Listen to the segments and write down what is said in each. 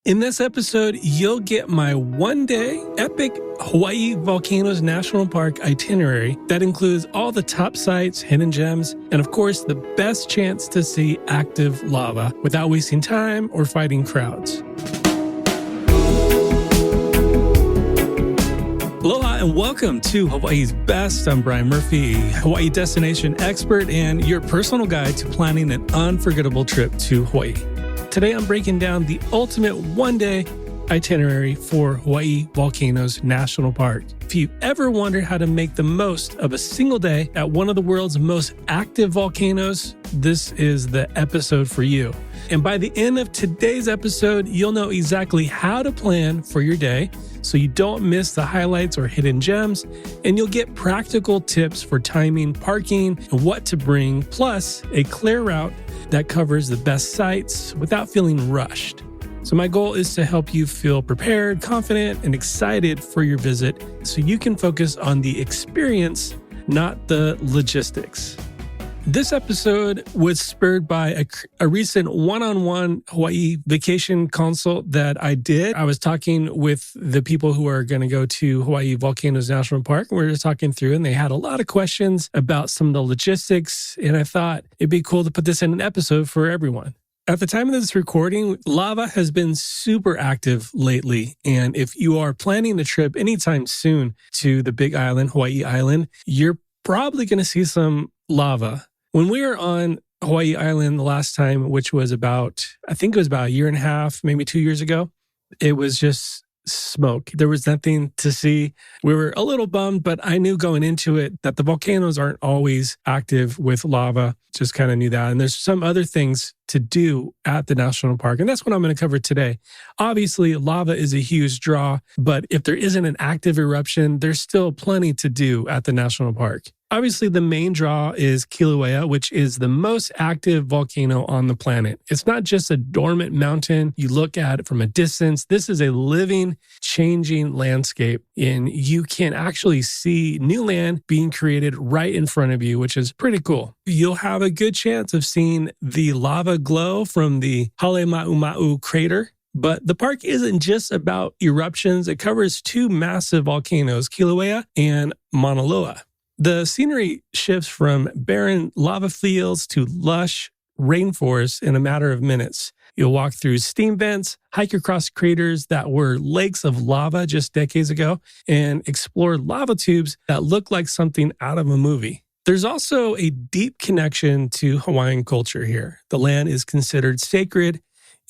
In this episode, you'll get my one-day epic Hawaii Volcanoes National Park itinerary that includes all the top sites, hidden gems, and of course, the best chance to see active lava without wasting time or fighting crowds. Aloha and welcome to Hawaii's Best. I'm Bryan Murphy, Hawaii destination expert and your personal guide to planning an unforgettable trip to Hawaii. Today, I'm breaking down the ultimate one-day itinerary for Hawaii Volcanoes National Park. If you've ever wondered how to make the most of a single day at one of the world's most active volcanoes, this is the episode for you. And by the end of today's episode, you'll know exactly how to plan for your day so you don't miss the highlights or hidden gems, and you'll get practical tips for timing, parking, and what to bring, plus a clear route that covers the best sites without feeling rushed. So my goal is to help you feel prepared, confident, and excited for your visit so you can focus on the experience, not the logistics. This episode was spurred by a recent one-on-one Hawaii vacation consult that I did. I was talking with the people who are going to go to Hawaii Volcanoes National Park. We were just talking through, and they had a lot of questions about some of the logistics, and I thought it'd be cool to put this in an episode for everyone. At the time of this recording, lava has been super active lately, and if you are planning a trip anytime soon to the Big Island, Hawaii Island, you're probably going to see some lava. When we were on Hawaii Island the last time, which was I think it was about a year and a half, maybe 2 years ago, it was just smoke. There was nothing to see. We were a little bummed, but I knew going into it that the volcanoes aren't always active with lava. Just kind of knew that. And there's some other things to do at the national park. And that's what I'm going to cover today. Obviously, lava is a huge draw, but if there isn't an active eruption, there's still plenty to do at the national park. Obviously, the main draw is Kilauea, which is the most active volcano on the planet. It's not just a dormant mountain. You look at it from a distance. This is a living, changing landscape, and you can actually see new land being created right in front of you, which is pretty cool. You'll have a good chance of seeing the lava glow from the Halema'uma'u crater. But the park isn't just about eruptions. It covers two massive volcanoes, Kilauea and Mauna Loa. The scenery shifts from barren lava fields to lush rainforests in a matter of minutes. You'll walk through steam vents, hike across craters that were lakes of lava just decades ago, and explore lava tubes that look like something out of a movie. There's also a deep connection to Hawaiian culture here. The land is considered sacred,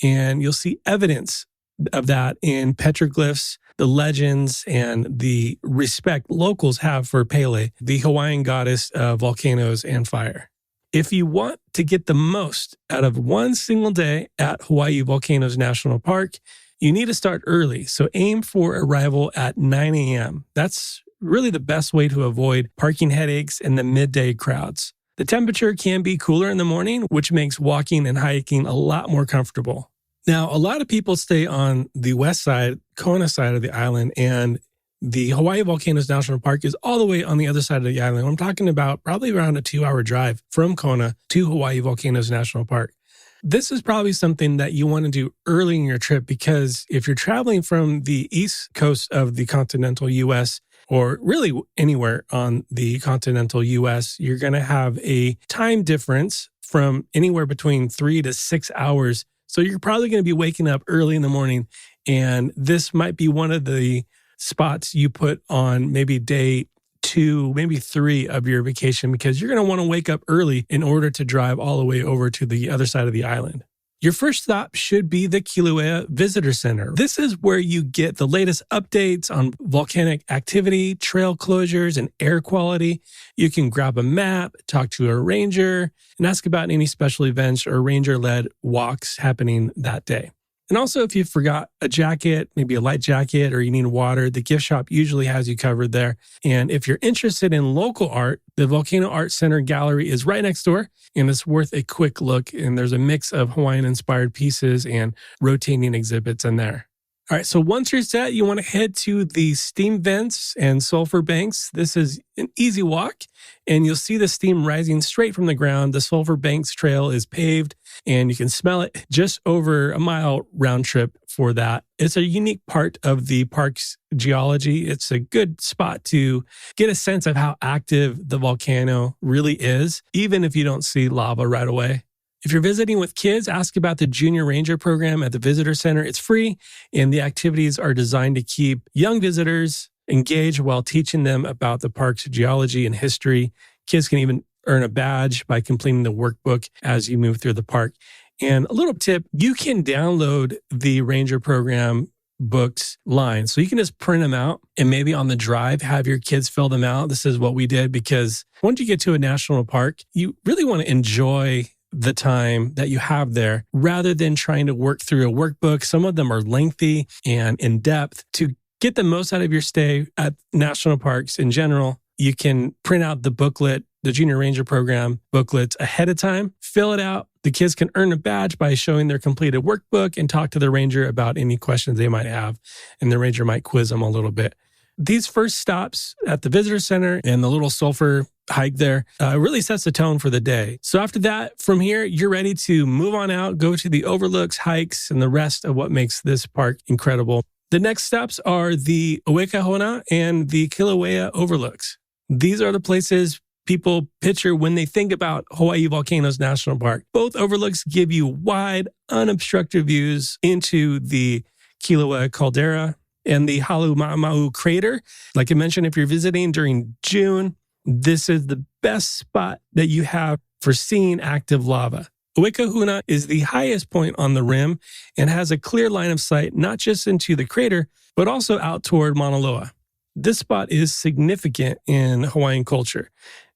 and you'll see evidence of that in petroglyphs, the legends, and the respect locals have for Pele, the Hawaiian goddess of volcanoes and fire. If you want to get the most out of one single day at Hawaii Volcanoes National Park, you need to start early. So aim for arrival at 9 a.m. That's really the best way to avoid parking headaches and the midday crowds. The temperature can be cooler in the morning, which makes walking and hiking a lot more comfortable. Now, a lot of people stay on the west side, Kona side of the island, and the Hawaii Volcanoes National Park is all the way on the other side of the island. I'm talking about probably around a 2-hour drive from Kona to Hawaii Volcanoes National Park. This is probably something that you want to do early in your trip because if you're traveling from the east coast of the continental U.S., or really anywhere on the continental U.S., you're going to have a time difference from anywhere between 3 to 6 hours. So you're probably going to be waking up early in the morning, and this might be one of the spots you put on maybe day 2, maybe 3 of your vacation because you're going to want to wake up early in order to drive all the way over to the other side of the island. Your first stop should be the Kilauea Visitor Center. This is where you get the latest updates on volcanic activity, trail closures, and air quality. You can grab a map, talk to a ranger, and ask about any special events or ranger-led walks happening that day. And also, if you forgot a jacket, maybe a light jacket, or you need water, the gift shop usually has you covered there. And if you're interested in local art, the Volcano Art Center Gallery is right next door, and it's worth a quick look. And there's a mix of Hawaiian-inspired pieces and rotating exhibits in there. All right, so once you're set, you want to head to the steam vents and sulfur banks. This is an easy walk, and you'll see the steam rising straight from the ground. The sulfur banks trail is paved, and you can smell it just over a mile round trip for that. It's a unique part of the park's geology. It's a good spot to get a sense of how active the volcano really is, even if you don't see lava right away. If you're visiting with kids, ask about the Junior Ranger program at the Visitor Center. It's free, and the activities are designed to keep young visitors engaged while teaching them about the park's geology and history. Kids can even earn a badge by completing the workbook as you move through the park. And a little tip, you can download the Ranger program books line. So you can just print them out and maybe on the drive, have your kids fill them out. This is what we did because once you get to a national park, you really want to enjoy the time that you have there rather than trying to work through a workbook. Some of them are lengthy and in depth. To get the most out of your stay at national parks in general, you can print out the booklet, the Junior Ranger program booklets ahead of time, fill it out. The kids can earn a badge by showing their completed workbook and talk to the ranger about any questions they might have. And the ranger might quiz them a little bit. These first stops at the visitor center and the little sulfur hike there really sets the tone for the day. So after that, from here, you're ready to move on out, go to the overlooks, hikes, and the rest of what makes this park incredible. The next stops are the Owekahona and the Kilauea overlooks. These are the places people picture when they think about Hawaii Volcanoes National Park. Both overlooks give you wide, unobstructed views into the Kilauea caldera and the Haluma'ama'u crater. Like I mentioned, if you're visiting during June, this is the best spot that you have for seeing active lava. Owekahona is the highest point on the rim and has a clear line of sight, not just into the crater, but also out toward Mauna Loa. This spot is significant in Hawaiian culture.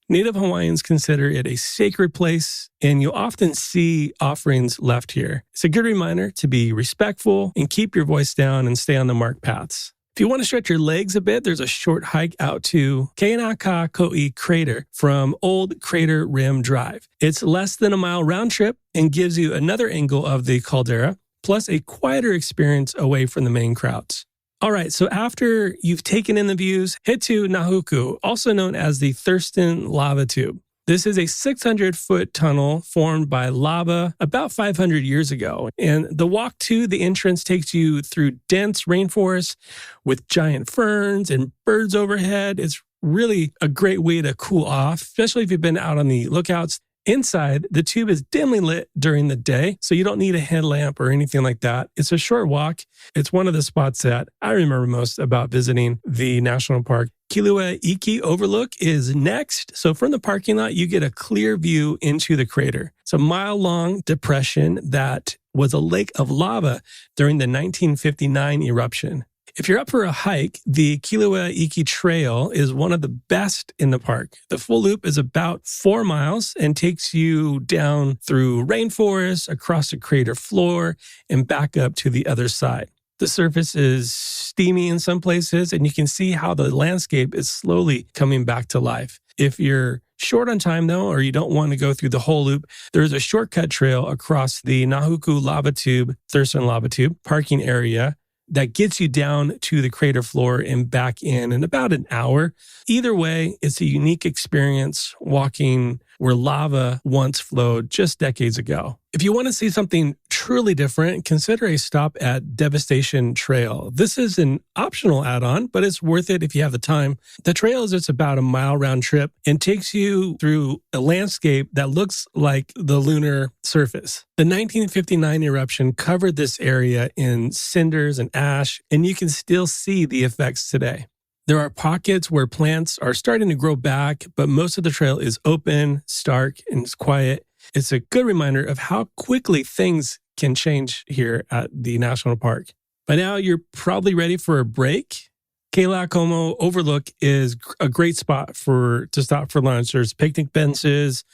Native Hawaiians consider it a sacred place, and you'll often see offerings left here. It's a good reminder to be respectful and keep your voice down and stay on the marked paths. If you want to stretch your legs a bit, there's a short hike out to Keanaka'ako'i Crater from Old Crater Rim Drive. It's less than a mile round trip and gives you another angle of the caldera, plus a quieter experience away from the main crowds. All right, so after you've taken in the views, head to Nahuku, also known as the Thurston Lava Tube. This is a 600-foot tunnel formed by lava about 500 years ago. And the walk to the entrance takes you through dense rainforest with giant ferns and birds overhead. It's really a great way to cool off, especially if you've been out on the lookouts. Inside, the tube is dimly lit during the day, so you don't need a headlamp or anything like that. It's a short walk. It's one of the spots that I remember most about visiting the national park. Kilauea Iki Overlook is next. So from the parking lot, you get a clear view into the crater. It's a mile-long depression that was a lake of lava during the 1959 eruption. If you're up for a hike, the Kilauea Iki Trail is one of the best in the park. The full loop is about 4 miles and takes you down through rainforest, across the crater floor, and back up to the other side. The surface is steamy in some places, and you can see how the landscape is slowly coming back to life. If you're short on time, though, or you don't want to go through the whole loop, there's a shortcut trail across the Nahuku Lava Tube, Thurston Lava Tube parking area that gets you down to the crater floor and back in about an hour. Either way, it's a unique experience walking where lava once flowed just decades ago. If you want to see something truly different, consider a stop at Devastation Trail. This is an optional add-on, but it's worth it if you have the time. The trail is just about a mile round trip and takes you through a landscape that looks like the lunar surface. The 1959 eruption covered this area in cinders and ash, and you can still see the effects today. There are pockets where plants are starting to grow back, but most of the trail is open, stark, and it's quiet. It's a good reminder of how quickly things can change here at the national park. By now, you're probably ready for a break. Keilakauma Overlook is a great spot to stop for lunch. There's picnic benches.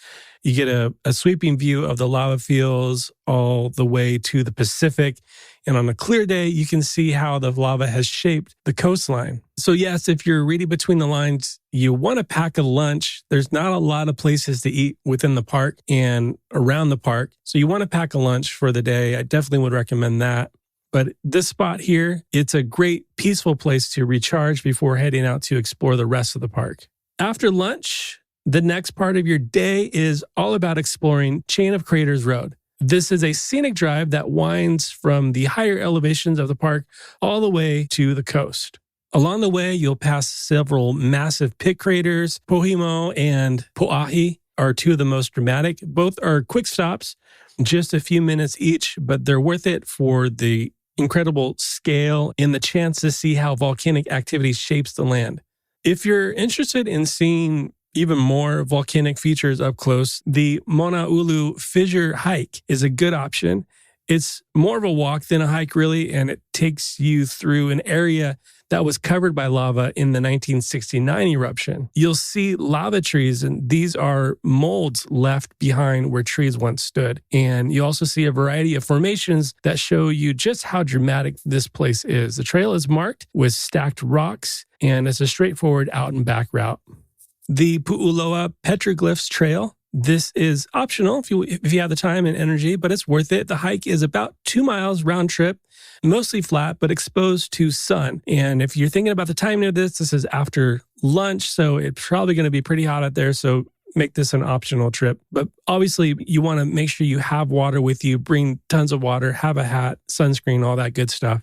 You get a sweeping view of the lava fields all the way to the Pacific. And on a clear day, you can see how the lava has shaped the coastline. So yes, if you're reading between the lines, you want to pack a lunch. There's not a lot of places to eat within the park and around the park. So you want to pack a lunch for the day. I definitely would recommend that. But this spot here, it's a great peaceful place to recharge before heading out to explore the rest of the park. After lunch, the next part of your day is all about exploring Chain of Craters Road. This is a scenic drive that winds from the higher elevations of the park all the way to the coast. Along the way, you'll pass several massive pit craters. Pohimo and Po'ahi are two of the most dramatic. Both are quick stops, just a few minutes each, but they're worth it for the incredible scale and the chance to see how volcanic activity shapes the land. If you're interested in seeing even more volcanic features up close, the Monaulu Fissure hike is a good option. It's more of a walk than a hike, really, and it takes you through an area that was covered by lava in the 1969 eruption. You'll see lava trees, and these are molds left behind where trees once stood. And you also see a variety of formations that show you just how dramatic this place is. The trail is marked with stacked rocks, and it's a straightforward out and back route. The Pu'uloa Petroglyphs Trail. This is optional if you have the time and energy, but it's worth it. The hike is about 2 miles round trip, mostly flat, but exposed to sun. And if you're thinking about the timing of this is after lunch, so it's probably going to be pretty hot out there. So make this an optional trip. But obviously, you want to make sure you have water with you, bring tons of water, have a hat, sunscreen, all that good stuff.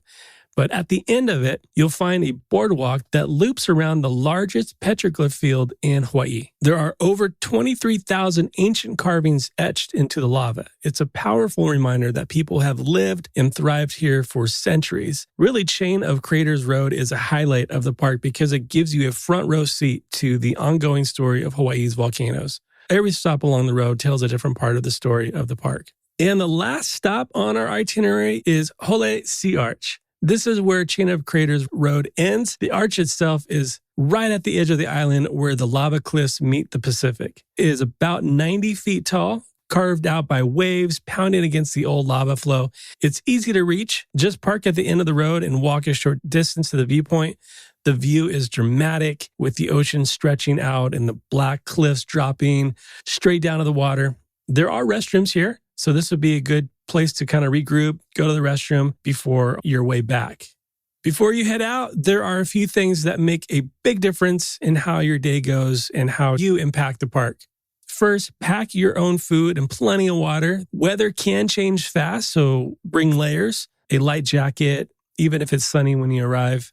But at the end of it, you'll find a boardwalk that loops around the largest petroglyph field in Hawaii. There are over 23,000 ancient carvings etched into the lava. It's a powerful reminder that people have lived and thrived here for centuries. Really, Chain of Craters Road is a highlight of the park because it gives you a front row seat to the ongoing story of Hawaii's volcanoes. Every stop along the road tells a different part of the story of the park. And the last stop on our itinerary is Hole Sea Arch. This is where Chain of Craters Road ends. The arch itself is right at the edge of the island where the lava cliffs meet the Pacific. It is about 90 feet tall, carved out by waves pounding against the old lava flow. It's easy to reach. Just park at the end of the road and walk a short distance to the viewpoint. The view is dramatic with the ocean stretching out and the black cliffs dropping straight down to the water. There are restrooms here, so this would be a good place to kind of regroup, go to the restroom before your way back. Before you head out, there are a few things that make a big difference in how your day goes and how you impact the park. First, pack your own food and plenty of water. Weather can change fast, so bring layers, a light jacket, even if it's sunny when you arrive.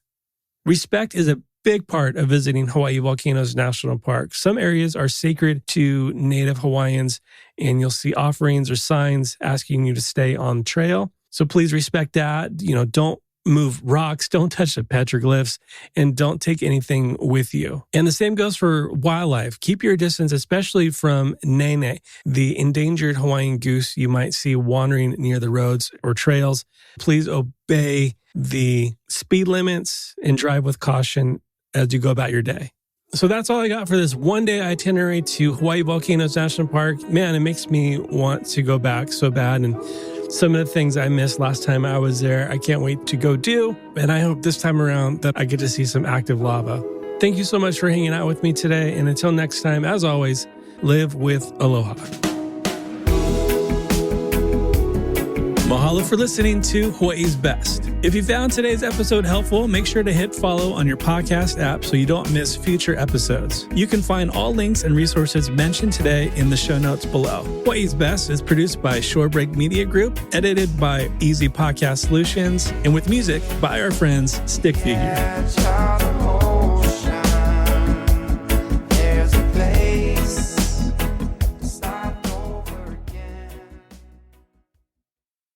Respect is a big part of visiting Hawaii Volcanoes National Park. Some areas are sacred to Native Hawaiians, and you'll see offerings or signs asking you to stay on the trail. So please respect that. Don't move rocks, don't touch the petroglyphs, and don't take anything with you. And the same goes for wildlife. Keep your distance, especially from nene, the endangered Hawaiian goose you might see wandering near the roads or trails. Please obey the speed limits and drive with caution as you go about your day. So that's all I got for this one-day itinerary to Hawaii Volcanoes National Park. Man, it makes me want to go back so bad. And some of the things I missed last time I was there, I can't wait to go do. And I hope this time around that I get to see some active lava. Thank you so much for hanging out with me today. And until next time, as always, live with aloha. Mahalo for listening to Hawaii's Best. If you found today's episode helpful, make sure to hit follow on your podcast app so you don't miss future episodes. You can find all links and resources mentioned today in the show notes below. Hawaii's Best is produced by Shorebreak Media Group, edited by Easy Podcast Solutions, and with music by our friends Stick Figure.